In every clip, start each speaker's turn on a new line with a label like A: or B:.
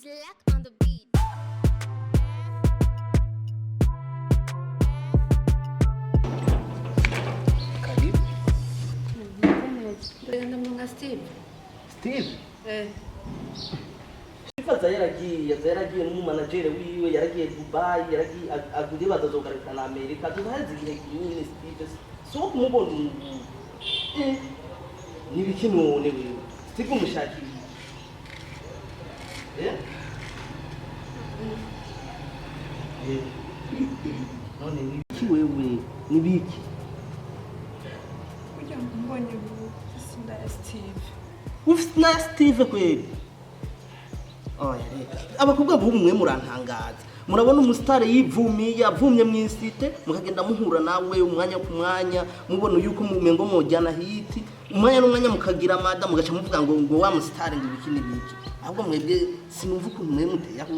A: Zlack on the beat.
B: Karibu.
A: Ndamwanga Steve.
B: Steve? Ifaza yaragiye n'umumanagere wiwe yaragiye Dubai yaragiye aguye bazogaruka na Amerika tuzazi igihe kinini Steve so kumubona ni biki none wewe Steve umushakira none ni biki wewe ni biki
C: kugira ngo mbone sinda Steve
B: ufite na Steve kweli oya abakobwa bumwe murantangaza murabona umusitari yivumiye avumye mwisite mukagenda muhura nawe umwanya ku mwanya mubona yuko mumengo mujyana hiti umwanya n'umwanya mukagira amada mugaca muvuga ngo wa musitari ngo bikini biki ahubwo mwebwe sinumva ukuntu mwe muteye aho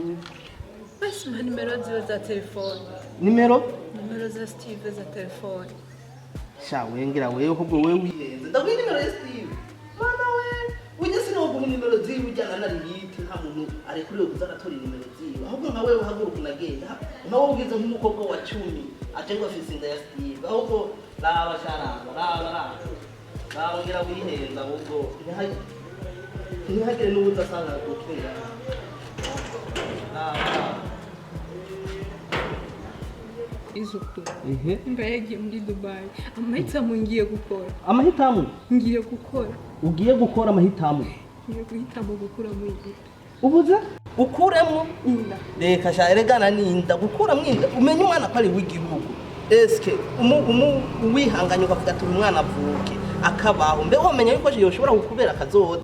C: basi nimero ziwe za telefone
B: nimero
C: za Steve za telefone
B: sha wengira wewe ahubwo wewe wihenze ndabwira nimero ya Steve mama we ujye sinoguha nimero ziwe ujyana na hiti nta muntu ari kuri yo kuzaratora nimero ziwe ahubwo nka wewe uhaguruka unagenda nka wowe ugize nk'umukobwa wa 10 aje ngo afise inda ya Steve ahubwo raba sharanga raba ngira wihenza ahubwo ntihagire n'ubuza asanga gukira
C: izuku mba yagiye muri Dubai amahitamo ngiye gukora
B: ugiye gukora amahitamo
C: ngiye guhitamo gukura muri inda
B: ubuze ukuremo
C: inda
B: reka sha eregana n'inda gukura mwinda umenye umwana ko ari w'igihugu eske wihanganye ukavuga ati umwana avuke akabaho mbe wamenye yuko yoshobora gukubera kazoza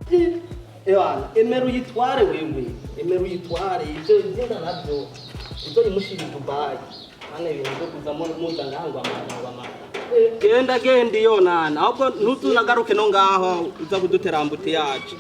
B: emera uyitware wewe ibyo igenda nabyo ibyo rimushira Dubai ane ibintu byo kuzamo mpuzangahanga amahanga genda iyo nana ahubwo ntuzunagaruke no ngaho uza kuduterambuti yacu